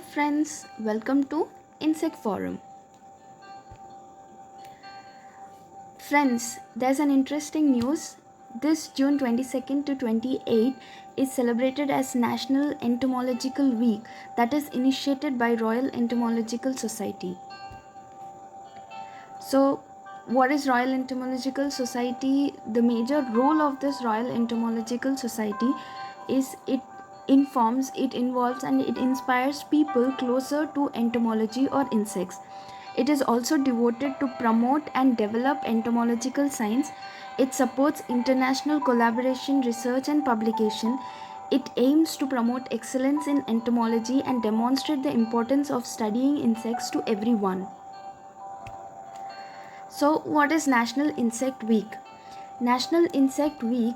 friends, welcome to Insect Forum. Friends, there's an interesting news. This June 22nd to 28 is celebrated as National Entomological Week that is initiated by Royal Entomological Society. So, what is Royal Entomological Society? The major role of this Royal Entomological Society is it informs, it involves, and it inspires people closer to entomology or insects. It is also devoted to promote and develop entomological science. It supports international collaboration, research, and publication. It aims to promote excellence in entomology and demonstrate the importance of studying insects to everyone. So, what is National Insect Week? National Insect Week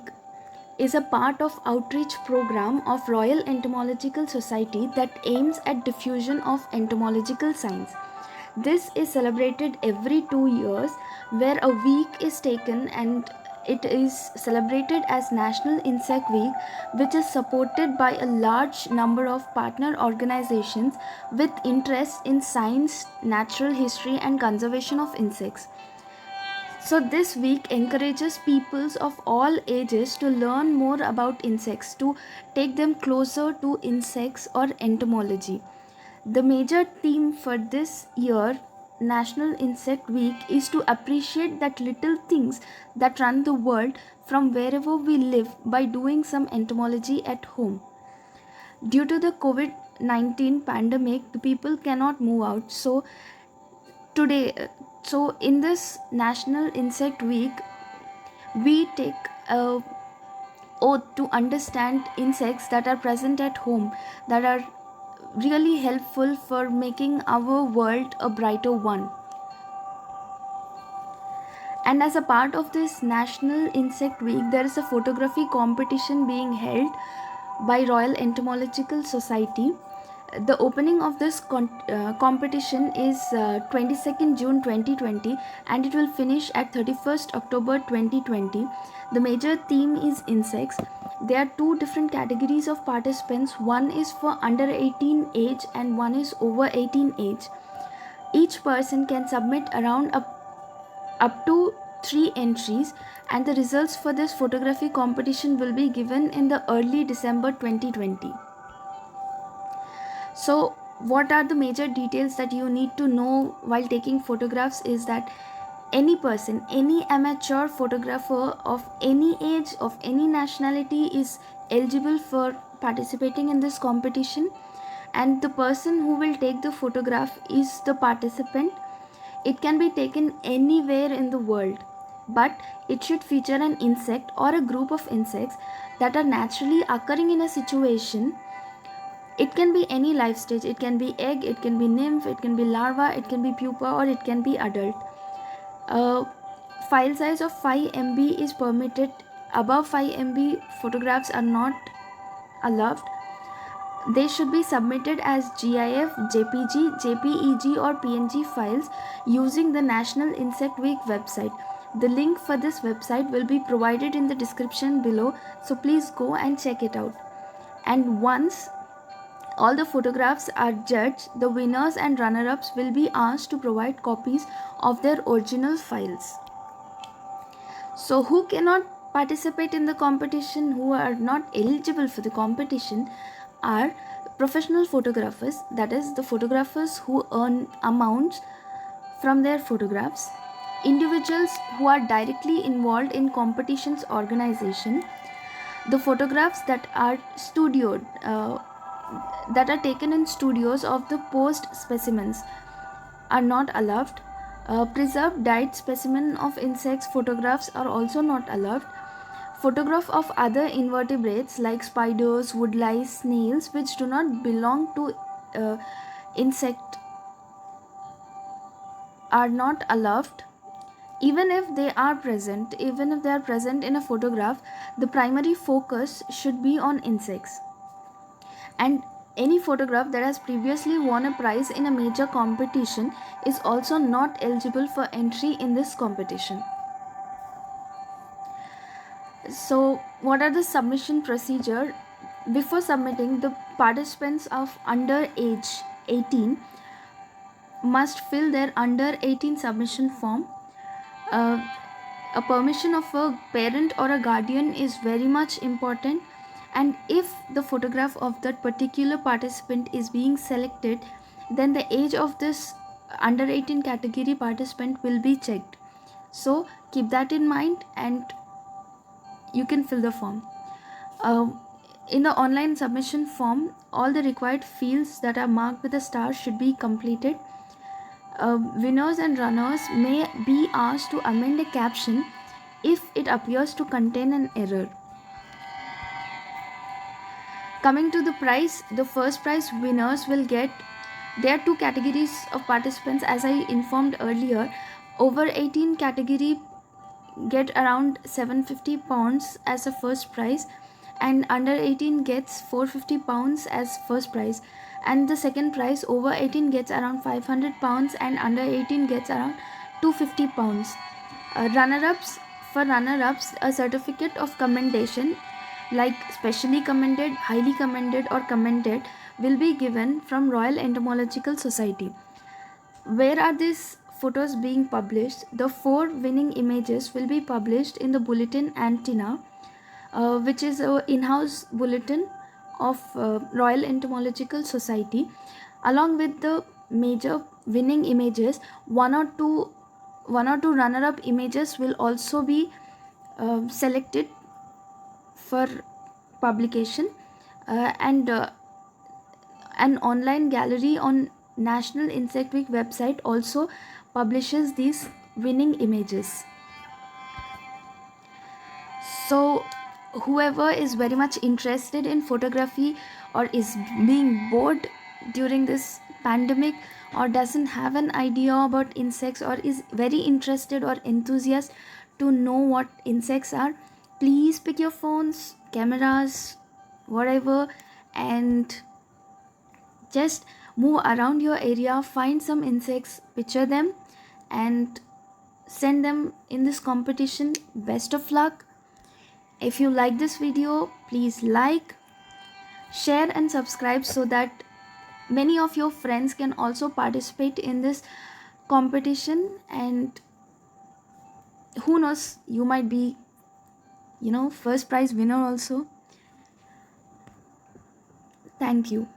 is a part of outreach program of Royal Entomological Society that aims at diffusion of entomological science. This is celebrated every 2 years, where a week is taken and it is celebrated as National Insect Week, which is supported by a large number of partner organizations with interest in science, natural history, and conservation of insects. So, this week encourages peoples of all ages to learn more about insects, to take them closer to insects or entomology. The major theme for this year, National Insect Week, is to appreciate that little things that run the world from wherever we live by doing some entomology at home. Due to the COVID-19 pandemic, the people cannot move out. So in this National Insect Week, we take a oath to understand insects that are present at home, that are really helpful for making our world a brighter one. And as a part of this National Insect Week, there is a photography competition being held by Royal Entomological Society. The opening of this competition is 22nd June 2020, and it will finish at 31st October 2020. The major theme is insects. There are two different categories of participants. One is for under 18 age and one is over 18 age. Each person can submit around up to 3 entries, and the results for this photography competition will be given in the early December 2020. So, what are the major details that you need to know while taking photographs is that any person, any amateur photographer of any age, of any nationality is eligible for participating in this competition, and the person who will take the photograph is the participant. It can be taken anywhere in the world, but it should feature an insect or a group of insects that are naturally occurring in a situation. It can be any life stage. It can be egg, it can be nymph, it can be larva, it can be pupa, or it can be adult. Uh, File size of 5 MB is permitted. Above 5 MB, photographs are not allowed. They should be submitted as GIF, JPG, JPEG, or PNG files using the National Insect Week website. The link for this website will be provided in the description below, so please go and check it out. And once all the photographs are judged, the winners and runner-ups will be asked to provide copies of their original files. So, who cannot participate in the competition, who are not eligible for the competition, are professional photographers, that is, the photographers who earn amounts from their photographs, individuals who are directly involved in competitions organization, the photographs that are studioed, that are taken in studios of the post specimens are not allowed. Preserved died specimen of insects photographs are also not allowed. Photograph of other invertebrates like spiders, woodlice, snails which do not belong to insect are not allowed. Even if they are present, in a photograph, the primary focus should be on insects. And any photograph that has previously won a prize in a major competition is also not eligible for entry in this competition. So, what are the submission procedure? Before submitting, the participants of under age 18 must fill their under 18 submission form. uh, a permission of a parent or a guardian is very much important, and if the photograph of that particular participant is being selected, then the age of this under 18 category participant will be checked. So keep that in mind and you can fill the form. uh, in the online submission form, all the required fields that are marked with a star should be completed. Winners and runners may be asked to amend a caption if it appears to contain an error. Coming to the prize, the first prize winners will get, there are two categories of participants as I informed earlier. Over 18 category get around 750 pounds as a first prize, and under 18 gets 450 pounds as first prize, and the second prize over 18 gets around 500 pounds and under 18 gets around 250 pounds. Runner-ups, for runner-ups, a certificate of commendation like specially commended, highly commended or commended will be given from Royal Entomological Society. Where are these photos being published? The 4 winning images will be published in the Bulletin Antenna, which is an in-house bulletin of Royal Entomological Society. Along with the major winning images, one or two runner-up images will also be selected for publication, and an online gallery on National Insect Week website also publishes these winning images. So whoever is very much interested in photography or is being bored during this pandemic, or doesn't have an idea about insects, or is very interested or enthusiast to know what insects are, please pick your phones, cameras, whatever, and just move around your area, find some insects, picture them, and send them in this competition. Best of luck. If you like this video, please like, share and subscribe so that many of your friends can also participate in this competition, and who knows, you might be, first prize winner also. Thank you.